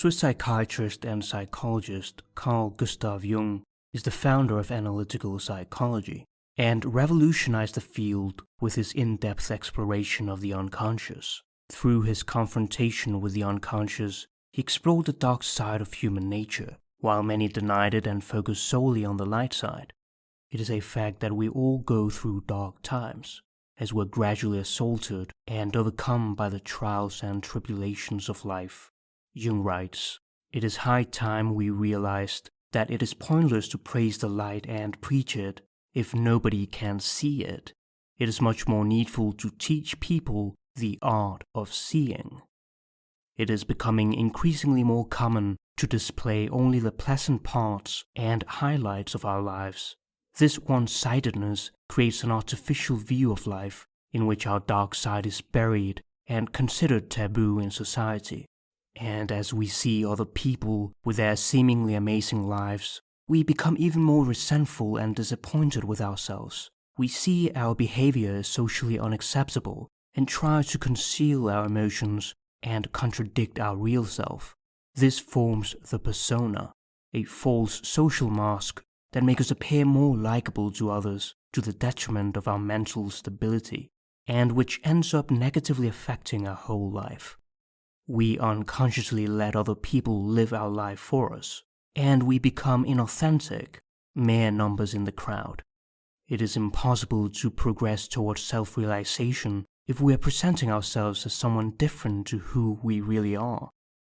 Swiss psychiatrist and psychologist Carl Gustav Jung is the founder of analytical psychology and revolutionized the field with his in-depth exploration of the unconscious. Through his confrontation with the unconscious, he explored the dark side of human nature, while many denied it and focused solely on the light side. It is a fact that we all go through dark times, as we're gradually assaulted and overcome by the trials and tribulations of life. Jung writes, "It is high time we realized that it is pointless to praise the light and preach it if nobody can see it. It is much more needful to teach people the art of seeing. It is becoming increasingly more common to display only the pleasant parts and highlights of our lives. This one-sidedness creates an artificial view of life in which our dark side is buried and considered taboo in society. And as we see other people with their seemingly amazing lives, we become even more resentful and disappointed with ourselves. We see our behavior as socially unacceptable and try to conceal our emotions and contradict our real self. This forms the persona, a false social mask that makes us appear more likable to others to the detriment of our mental stability, and which ends up negatively affecting our whole life. We unconsciously let other people live our life for us, and we become inauthentic, mere numbers in the crowd. It is impossible to progress towards self-realization if we are presenting ourselves as someone different to who we really are.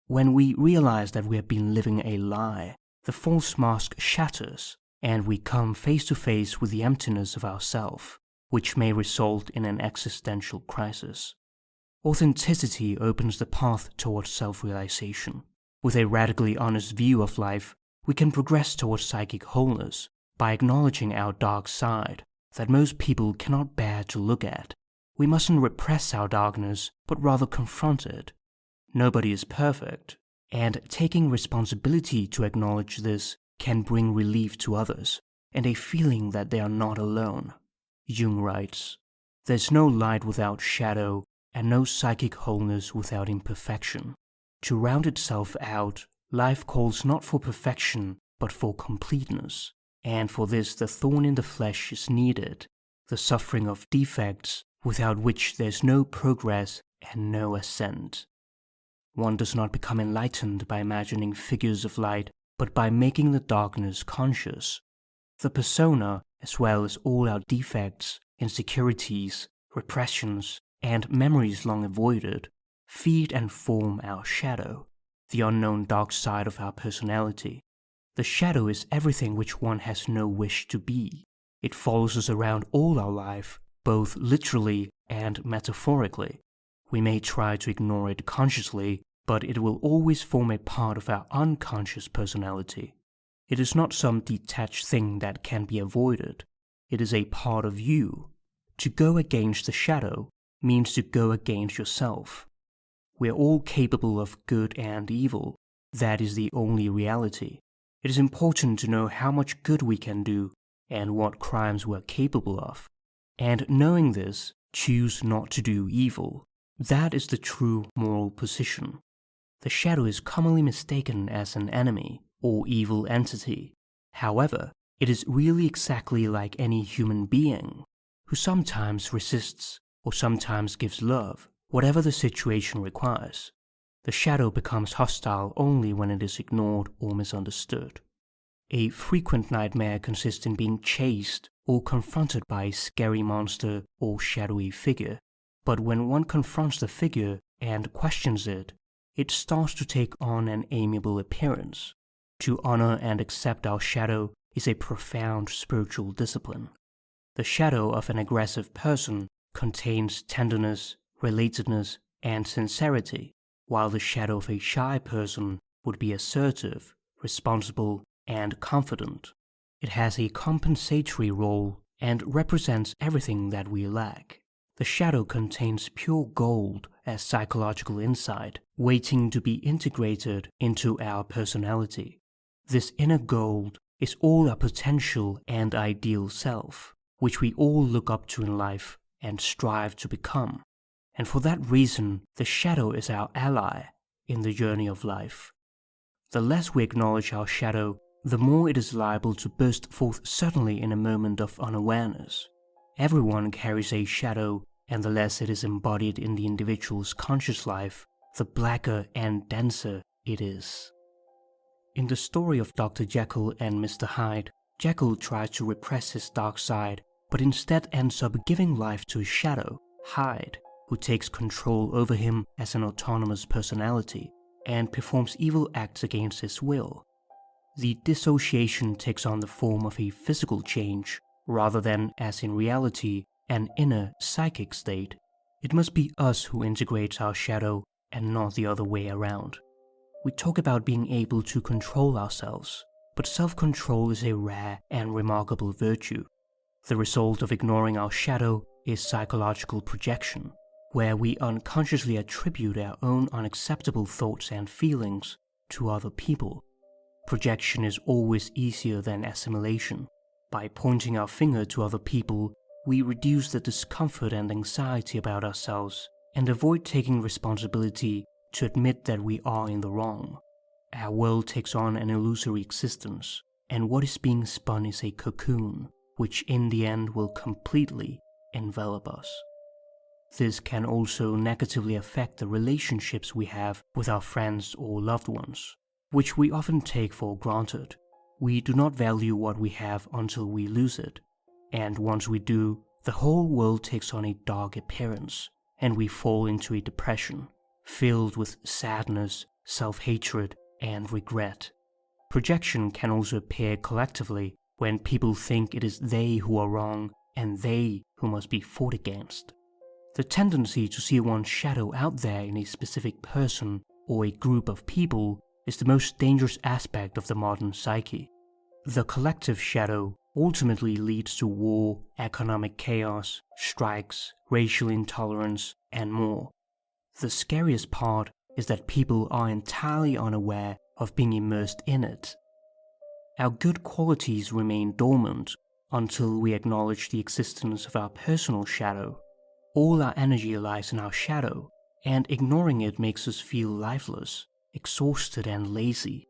When we realize that we have been living a lie, the false mask shatters, and we come face to face with the emptiness of ourself, which may result in an existential crisis. Authenticity opens the path towards self-realization. With a radically honest view of life, we can progress towards psychic wholeness by acknowledging our dark side that most people cannot bear to look at. We mustn't repress our darkness, but rather confront it. Nobody is perfect, and taking responsibility to acknowledge this can bring relief to others and a feeling that they are not alone. Jung writes, "There's no light without shadow, and no psychic wholeness without imperfection. To round itself out, life calls not for perfection, but for completeness, and for this the thorn in the flesh is needed, the suffering of defects, without which there's no progress and no ascent." One does not become enlightened by imagining figures of light, but by making the darkness conscious. The persona, as well as all our defects, insecurities, repressions, and memories long avoided, feed and form our shadow, the unknown dark side of our personality. The shadow is everything which one has no wish to be. It follows us around all our life, both literally and metaphorically. We may try to ignore it consciously, but it will always form a part of our unconscious personality. It is not some detached thing that can be avoided. It is a part of you. To go against the shadow means to go against yourself. We are all capable of good and evil. That is the only reality. It is important to know how much good we can do and what crimes we are capable of. And knowing this, choose not to do evil. That is the true moral position. The shadow is commonly mistaken as an enemy or evil entity. However, it is really exactly like any human being, who sometimes resists or sometimes gives love, whatever the situation requires. The shadow becomes hostile only when it is ignored or misunderstood. A frequent nightmare consists in being chased or confronted by a scary monster or shadowy figure. But when one confronts the figure and questions it, it starts to take on an amiable appearance. To honor and accept our shadow is a profound spiritual discipline. The shadow of an aggressive person contains tenderness, relatedness, and sincerity, while the shadow of a shy person would be assertive, responsible, and confident. It has a compensatory role and represents everything that we lack. The shadow contains pure gold as psychological insight, waiting to be integrated into our personality. This inner gold is all our potential and ideal self, which we all look up to in life and strive to become. And for that reason, the shadow is our ally in the journey of life. The less we acknowledge our shadow, the more it is liable to burst forth suddenly in a moment of unawareness. Everyone carries a shadow, and the less it is embodied in the individual's conscious life, the blacker and denser it is. In the story of Dr. Jekyll and Mr. Hyde, Jekyll tries to repress his dark side, but instead ends up giving life to his shadow, Hyde, who takes control over him as an autonomous personality and performs evil acts against his will. The dissociation takes on the form of a physical change, rather than, as in reality, an inner psychic state. It must be us who integrates our shadow and not the other way around. We talk about being able to control ourselves, but self-control is a rare and remarkable virtue. The result of ignoring our shadow is psychological projection, where we unconsciously attribute our own unacceptable thoughts and feelings to other people. Projection is always easier than assimilation. By pointing our finger to other people, we reduce the discomfort and anxiety about ourselves and avoid taking responsibility to admit that we are in the wrong. Our world takes on an illusory existence, and what is being spun is a cocoon, which in the end will completely envelop us. This can also negatively affect the relationships we have with our friends or loved ones, which we often take for granted. We do not value what we have until we lose it, and once we do, the whole world takes on a dark appearance, and we fall into a depression, filled with sadness, self-hatred, and regret. Projection can also appear collectively when people think it is they who are wrong and they who must be fought against. The tendency to see one's shadow out there in a specific person or a group of people is the most dangerous aspect of the modern psyche. The collective shadow ultimately leads to war, economic chaos, strikes, racial intolerance, and more. The scariest part is that people are entirely unaware of being immersed in it. Our good qualities remain dormant until we acknowledge the existence of our personal shadow. All our energy lies in our shadow, and ignoring it makes us feel lifeless, exhausted, and lazy.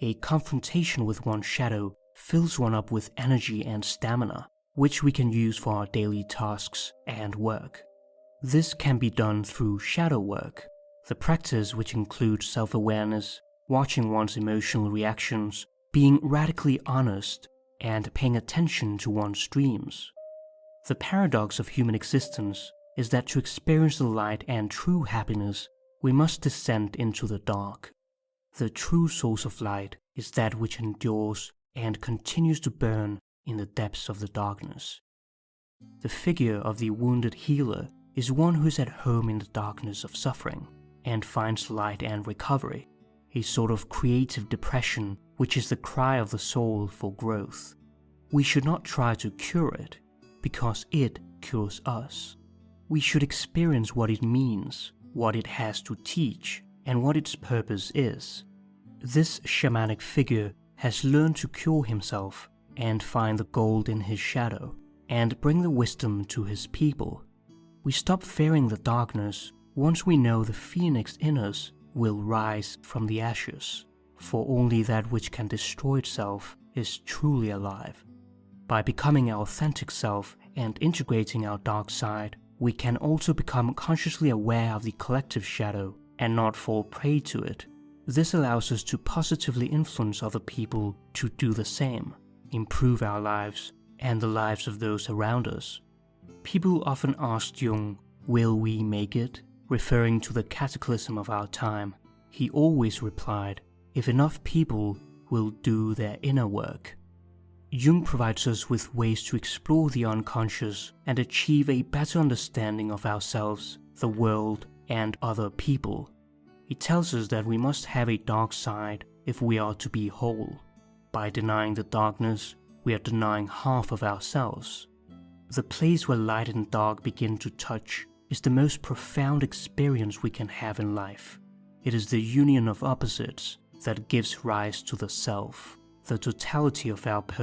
A confrontation with one's shadow fills one up with energy and stamina, which we can use for our daily tasks and work. This can be done through shadow work, the practice which includes self-awareness, watching one's emotional reactions, being radically honest, and paying attention to one's dreams. The paradox of human existence is that to experience the light and true happiness, we must descend into the dark. The true source of light is that which endures and continues to burn in the depths of the darkness. The figure of the wounded healer is one who is at home in the darkness of suffering and finds light and recovery, a sort of creative depression which is the cry of the soul for growth. We should not try to cure it, because it cures us. We should experience what it means, what it has to teach, and what its purpose is. This shamanic figure has learned to cure himself and find the gold in his shadow, and bring the wisdom to his people. We stop fearing the darkness once we know the phoenix in us will rise from the ashes, for only that which can destroy itself is truly alive. By becoming our authentic self and integrating our dark side, we can also become consciously aware of the collective shadow and not fall prey to it. This allows us to positively influence other people to do the same, improve our lives and the lives of those around us. People often ask Jung, "Will we make it?" referring to the cataclysm of our time. He always replied, "If enough people will do their inner work." Jung provides us with ways to explore the unconscious and achieve a better understanding of ourselves, the world, and other people. He tells us that we must have a dark side if we are to be whole. By denying the darkness, we are denying half of ourselves. The place where light and dark begin to touch is the most profound experience we can have in life. It is the union of opposites that gives rise to the self, the totality of our personality.